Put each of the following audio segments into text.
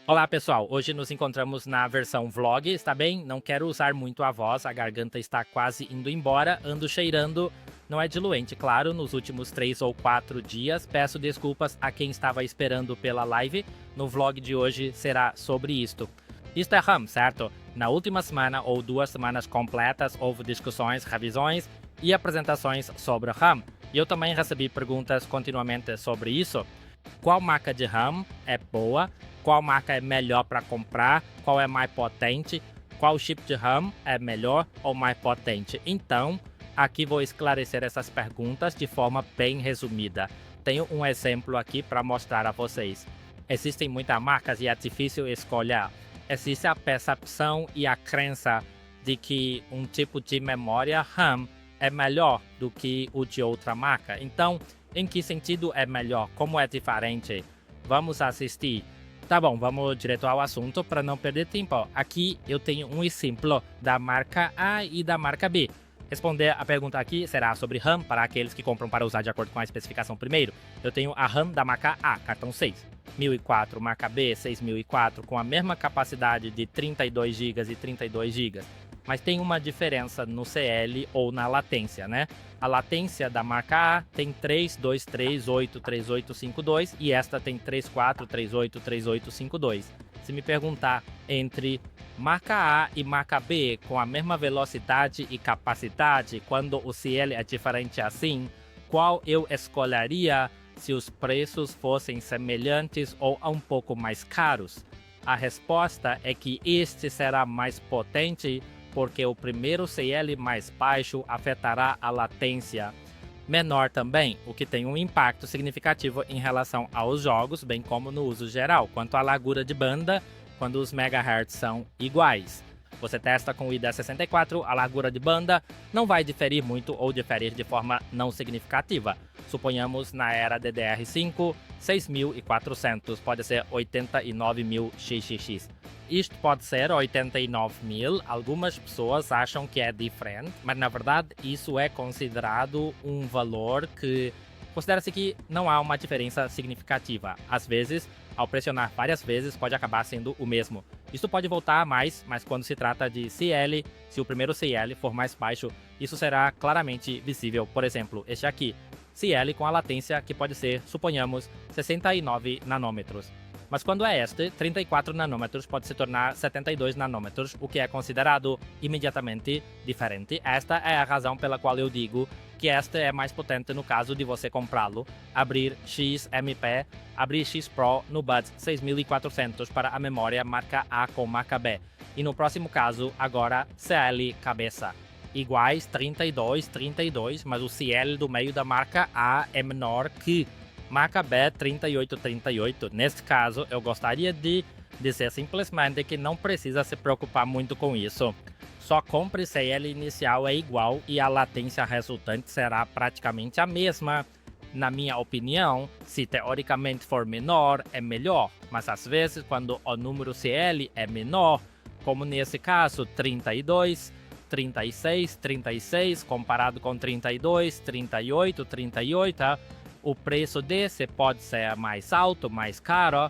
Olá pessoal, hoje nos encontramos na versão vlog, está bem? Não quero usar muito a voz, a garganta está quase indo embora, ando cheirando, não é diluente, claro, nos últimos 3 ou 4 dias. Peço desculpas a quem estava esperando pela live, no vlog de hoje será sobre isto. Isto é RAM, certo? Na última semana ou 2 semanas completas houve discussões, revisões e apresentações sobre RAM. E eu também recebi perguntas continuamente sobre isso. Qual marca de RAM é boa? Qual marca é melhor para comprar? Qual é mais potente? Qual chip de RAM é melhor ou mais potente? Então, aqui vou esclarecer essas perguntas de forma bem resumida. Tenho um exemplo aqui para mostrar a vocês. Existem muitas marcas e é difícil escolher. Existe a percepção e a crença de que um tipo de memória RAM é melhor do que o de outra marca. Então, em que sentido é melhor? Como é diferente? Vamos assistir. Tá bom, vamos direto ao assunto para não perder tempo. Aqui eu tenho um exemplo da marca A e da marca B. Responder a pergunta aqui será sobre RAM para aqueles que compram para usar de acordo com a especificação primeiro. Eu tenho a RAM da marca A, cartão 6. 1004, marca B, 6004, com a mesma capacidade de 32 GB e 32 GB. Mas tem uma diferença no CL ou na latência, né? A latência da marca A tem 32383852 e esta tem 34383852. Se me perguntar entre marca A e marca B com a mesma velocidade e capacidade, quando o CL é diferente assim, qual eu escolheria se os preços fossem semelhantes ou um pouco mais caros? A resposta é que este será mais potente porque o primeiro CL mais baixo afetará a latência menor também, o que tem um impacto significativo em relação aos jogos, bem como no uso geral, quanto à largura de banda, quando os megahertz são iguais. Você testa com o ID64, a largura de banda não vai diferir muito ou diferir de forma não significativa. Suponhamos na era DDR5, 6400, pode ser 89.000 XXX. Isto pode ser 89.000, algumas pessoas acham que é diferente, mas na verdade isso é considerado um valor que considera-se que não há uma diferença significativa. Às vezes, ao pressionar várias vezes, pode acabar sendo o mesmo. Isso pode voltar a mais, mas quando se trata de CL, se o primeiro CL for mais baixo, isso será claramente visível. Por exemplo, este aqui, CL com a latência que pode ser, suponhamos, 69 nanômetros. Mas quando é este, 34 nanômetros pode se tornar 72 nanômetros, o que é considerado imediatamente diferente. Esta é a razão pela qual eu digo que este é mais potente no caso de você comprá-lo, abrir XMP, abrir X Pro no Buds 6400 para a memória marca A com marca B. E no próximo caso, agora CL cabeça. Iguais 32, 32, mas o CL do meio da marca A é menor que marca B 3838. Neste caso, eu gostaria de dizer simplesmente que não precisa se preocupar muito com isso. Só compre se ela inicial é igual e a latência resultante será praticamente a mesma. Na minha opinião, se teoricamente for menor, é melhor, mas às vezes quando o número CL é menor, como nesse caso 32, 36, 36, comparado com 32, 38, 38, o preço desse pode ser mais alto, mais caro,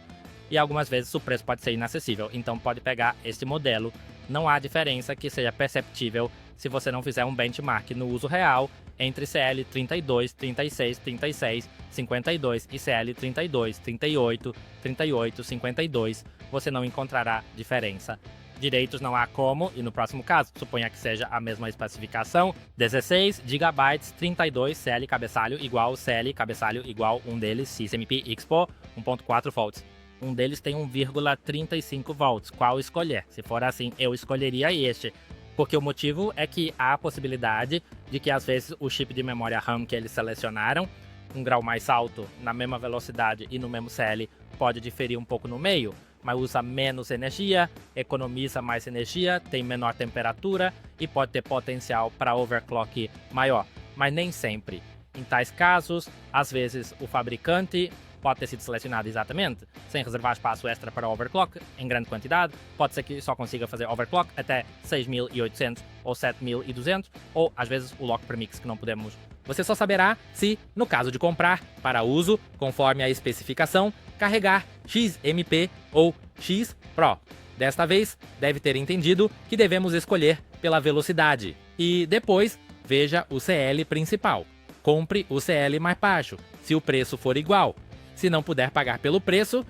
e algumas vezes o preço pode ser inacessível, então pode pegar este modelo. Não há diferença que seja perceptível se você não fizer um benchmark no uso real entre CL 32, 36, 36, 52 e CL 32, 38, 38, 52. Você não encontrará diferença. Direitos não há como, e no próximo caso, suponha que seja a mesma especificação, 16 GB, 32 CL cabeçalho igual CL cabeçalho igual um deles, XMP Expo 1.4 volts. Um deles tem 1,35 volts. Qual escolher? Se for assim, eu escolheria este. Porque o motivo é que há a possibilidade de que às vezes o chip de memória RAM que eles selecionaram, um grau mais alto, na mesma velocidade e no mesmo CL, pode diferir um pouco no meio, mas usa menos energia, economiza mais energia, tem menor temperatura e pode ter potencial para overclock maior, mas nem sempre. Em tais casos, às vezes o fabricante pode ter sido selecionado exatamente, sem reservar espaço extra para overclock em grande quantidade, pode ser que só consiga fazer overclock até 6.800 ou 7.200, ou às vezes o lock premix que não podemos Você só saberá se, no caso de comprar para uso conforme a especificação, carregar XMP ou X Pro. Desta vez, deve ter entendido que devemos escolher pela velocidade. E depois, veja o CL principal. Compre o CL mais baixo, se o preço for igual. Se não puder pagar pelo preço,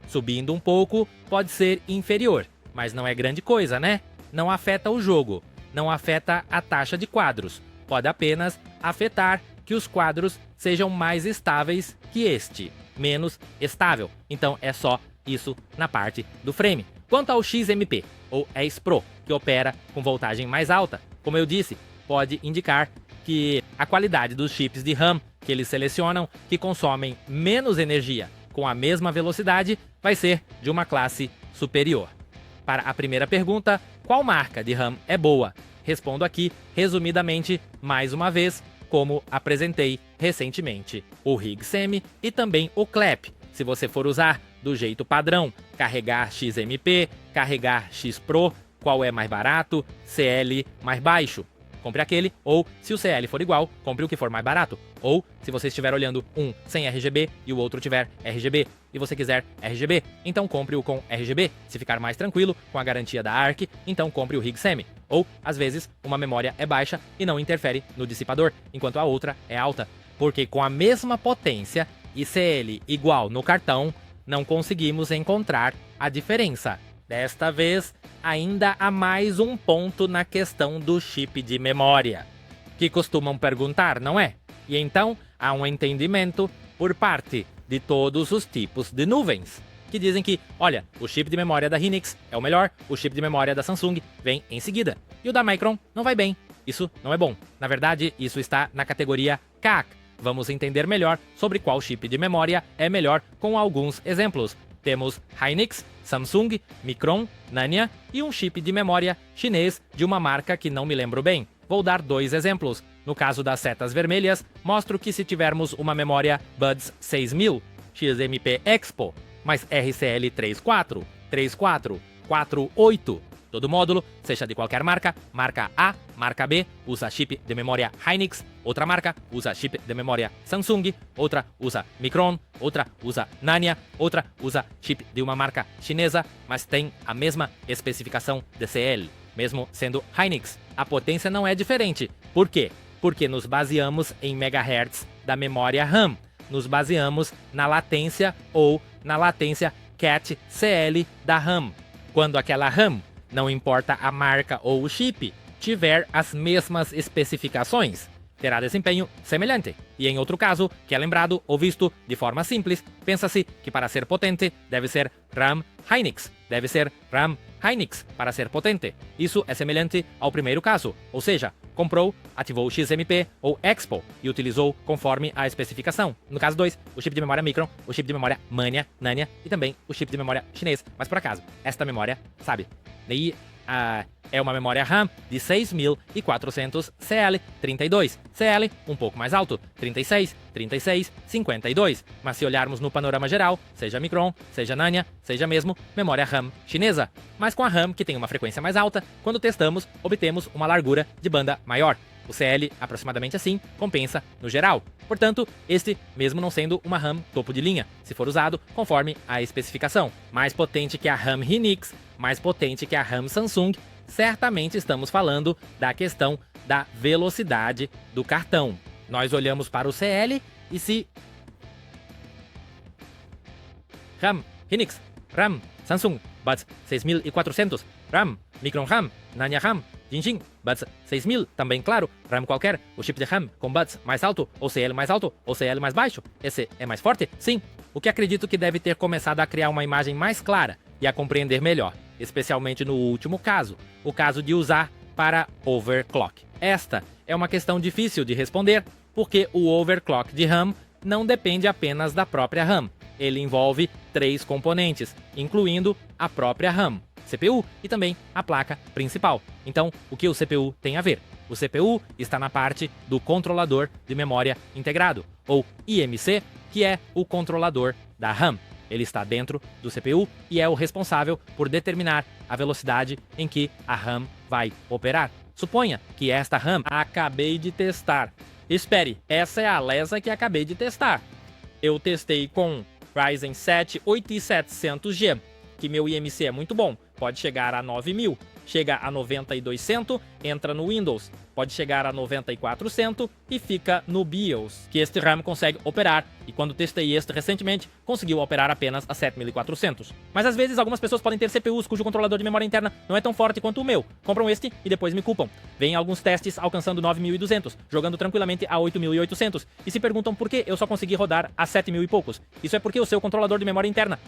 subindo um pouco, pode ser inferior, mas não é grande coisa, né? Não afeta o jogo, não afeta a taxa de quadros. Pode apenas afetar que os quadros sejam mais estáveis que este, menos estável. Então é só isso na parte do frame. Quanto ao XMP, ou ES Pro, que opera com voltagem mais alta, como eu disse, pode indicar que a qualidade dos chips de RAM que eles selecionam, que consomem menos energia com a mesma velocidade, vai ser de uma classe superior. Para a primeira pergunta, qual marca de RAM é boa? Respondo aqui, resumidamente, mais uma vez, como apresentei recentemente, o RIG Semi e também o CLEP. Se você for usar do jeito padrão, carregar XMP, carregar X Pro, qual é mais barato, CL mais baixo? Compre aquele, ou se o CL for igual, compre o que for mais barato. Ou, se você estiver olhando um sem RGB e o outro tiver RGB, e você quiser RGB, então compre o com RGB. Se ficar mais tranquilo, com a garantia da ARC, então compre o RIG Semi. Ou, às vezes, uma memória é baixa e não interfere no dissipador, enquanto a outra é alta. Porque com a mesma potência e CL igual no cartão, não conseguimos encontrar a diferença. Desta vez, ainda há mais um ponto na questão do chip de memória, que costumam perguntar, não é? E então, há um entendimento por parte de todos os tipos de nuvens, que dizem que, olha, o chip de memória da Hynix é o melhor, o chip de memória da Samsung vem em seguida, e o da Micron não vai bem. Isso não é bom. Na verdade, isso está na categoria CAC. Vamos entender melhor sobre qual chip de memória é melhor com alguns exemplos. Temos Hynix, Samsung, Micron, Nanya e um chip de memória chinês de uma marca que não me lembro bem. Vou dar dois exemplos. No caso das setas vermelhas, mostro que se tivermos uma memória Buds 6000, XMP Expo, mais RCL 34, 34, 48, todo módulo, seja de qualquer marca, marca A, marca B, usa chip de memória Hynix, outra marca usa chip de memória Samsung, outra usa Micron, outra usa Nanya, outra usa chip de uma marca chinesa, mas tem a mesma especificação de CL, mesmo sendo Hynix. A potência não é diferente. Por quê? Porque nos baseamos em megahertz da memória RAM, nos baseamos na latência ou na latência CAT-CL da RAM. Quando aquela RAM, não importa a marca ou o chip, tiver as mesmas especificações, terá desempenho semelhante. E em outro caso, que é lembrado ou visto de forma simples, pensa-se que para ser potente deve ser RAM Hynix, deve ser RAM Hynix para ser potente. Isso é semelhante ao primeiro caso, ou seja, comprou, ativou o XMP ou Expo e utilizou conforme a especificação. No caso 2, o chip de memória Micron, o chip de memória Mania, Nanya e também o chip de memória chinês. Mas por acaso, esta memória, sabe, daí é uma memória RAM de 6400 CL32. CL um pouco mais alto, 36, 36, 52. Mas se olharmos no panorama geral, seja Micron, seja Nanya, seja mesmo memória RAM chinesa. Mas com a RAM que tem uma frequência mais alta, quando testamos, obtemos uma largura de banda maior. O CL, aproximadamente assim, compensa no geral. Portanto, este, mesmo não sendo uma RAM topo de linha, se for usado conforme a especificação. Mais potente que a RAM Hynix, mais potente que a RAM Samsung, certamente estamos falando da questão da velocidade do cartão. Nós olhamos para o CL e se RAM Hynix, RAM Samsung, Buds 6400, RAM Micron RAM, Nanya RAM, Jinjin, Buds 6000, também claro, RAM qualquer, o chip de RAM com Buds mais alto, ou CL mais alto, ou CL mais baixo, esse é mais forte? Sim, o que acredito que deve ter começado a criar uma imagem mais clara e a compreender melhor, especialmente no último caso, o caso de usar para overclock. Esta é uma questão difícil de responder, porque o overclock de RAM não depende apenas da própria RAM, ele envolve 3 componentes, incluindo a própria RAM, CPU e também a placa principal. Então, o que o CPU tem a ver? O CPU está na parte do controlador de memória integrado, ou IMC, que é o controlador da RAM. Ele está dentro do CPU e é o responsável por determinar a velocidade em que a RAM vai operar. Suponha que esta RAM acabei de testar. Espere, essa é a lesa que acabei de testar. Eu testei com Ryzen 7 8700G, que meu IMC é muito bom, pode chegar a 9000, chega a 9200, entra no Windows, pode chegar a 9400 e fica no BIOS, que este RAM consegue operar, e quando testei este recentemente, conseguiu operar apenas a 7400. Mas às vezes algumas pessoas podem ter CPUs cujo controlador de memória interna não é tão forte quanto o meu, compram este e depois me culpam. Vêm alguns testes alcançando 9200, jogando tranquilamente a 8800, e se perguntam por que eu só consegui rodar a 7000 e poucos. Isso é porque o seu controlador de memória interna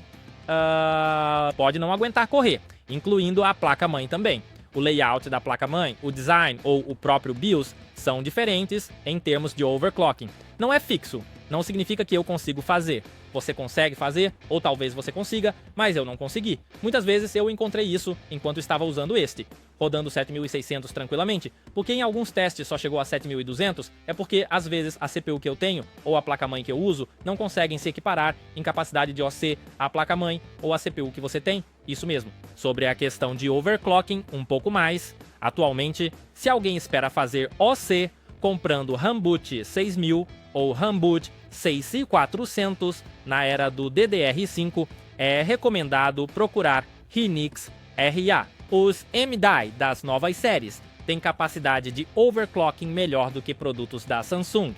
pode não aguentar correr, incluindo a placa-mãe também. O layout da placa-mãe, o design ou o próprio BIOS são diferentes em termos de overclocking. Não é fixo, não significa que eu consigo fazer. Você consegue fazer, ou talvez você consiga, mas eu não consegui. Muitas vezes eu encontrei isso enquanto estava usando este, rodando 7600 tranquilamente, porque em alguns testes só chegou a 7200, é porque às vezes a CPU que eu tenho, ou a placa-mãe que eu uso, não conseguem se equiparar em capacidade de OC à placa-mãe ou a CPU que você tem. Isso mesmo. Sobre a questão de overclocking, um pouco mais. Atualmente, se alguém espera fazer OC comprando Rambut 6000 ou Rambut 6400 na era do DDR5, é recomendado procurar Hynix RA. Os MDI das novas séries têm capacidade de overclocking melhor do que produtos da Samsung,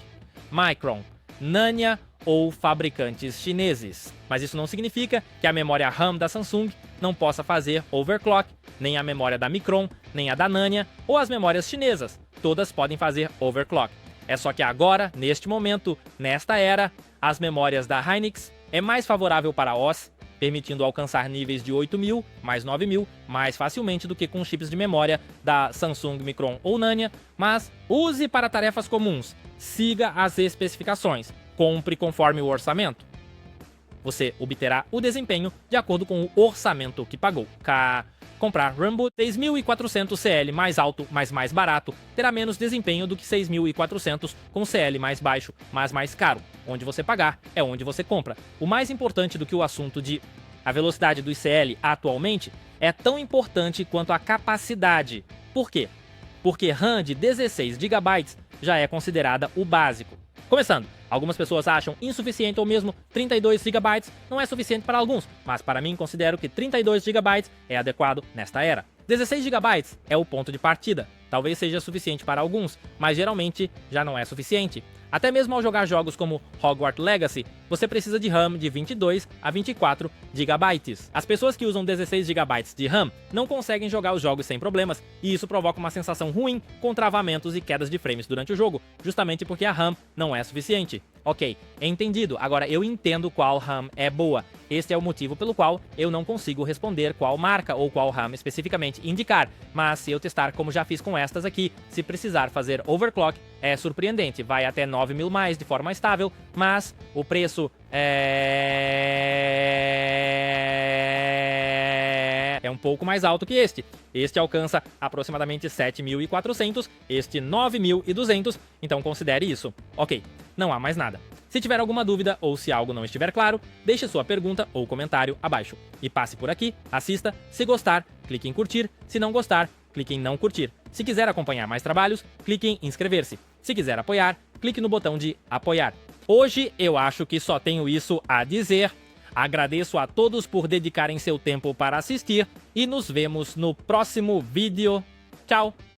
Micron, Nanya ou fabricantes chineses. Mas isso não significa que a memória RAM da Samsung não possa fazer overclock, nem a memória da Micron, nem a da Nanya ou as memórias chinesas. Todas podem fazer overclock. É só que agora, neste momento, nesta era, as memórias da Hynix é mais favorável para OS, permitindo alcançar níveis de 8000 mais 9000 mais facilmente do que com chips de memória da Samsung, Micron ou Nanya, mas use para tarefas comuns, siga as especificações, compre conforme o orçamento. Você obterá o desempenho de acordo com o orçamento que pagou. Comprar Rambut 6400 CL mais alto, mas mais barato, terá menos desempenho do que 6400 com CL mais baixo, mas mais caro. Onde você pagar é onde você compra. O mais importante do que o assunto de a velocidade do CL atualmente é tão importante quanto a capacidade. Por quê? Porque RAM de 16 GB já é considerada o básico. Começando, algumas pessoas acham insuficiente ou mesmo 32 GB não é suficiente para alguns, mas para mim considero que 32 GB é adequado nesta era. 16 GB é o ponto de partida, talvez seja suficiente para alguns, mas geralmente já não é suficiente. Até mesmo ao jogar jogos como Hogwarts Legacy, você precisa de RAM de 22 a 24 GB. As pessoas que usam 16 GB de RAM não conseguem jogar os jogos sem problemas, e isso provoca uma sensação ruim com travamentos e quedas de frames durante o jogo, justamente porque a RAM não é suficiente. Ok, entendido. Agora eu entendo qual RAM é boa. Este é o motivo pelo qual eu não consigo responder qual marca ou qual RAM especificamente indicar, mas se eu testar como já fiz com estas aqui, se precisar fazer overclock, é surpreendente, vai até 9000 mais de forma estável, mas o preço é um pouco mais alto que este. Este alcança aproximadamente 7400, este 9200, então considere isso. Ok, não há mais nada. Se tiver alguma dúvida ou se algo não estiver claro, deixe sua pergunta ou comentário abaixo. E passe por aqui, assista, se gostar, clique em curtir, se não gostar, clique em não curtir. Se quiser acompanhar mais trabalhos, clique em inscrever-se. Se quiser apoiar, clique no botão de apoiar. Hoje eu acho que só tenho isso a dizer. Agradeço a todos por dedicarem seu tempo para assistir e nos vemos no próximo vídeo. Tchau!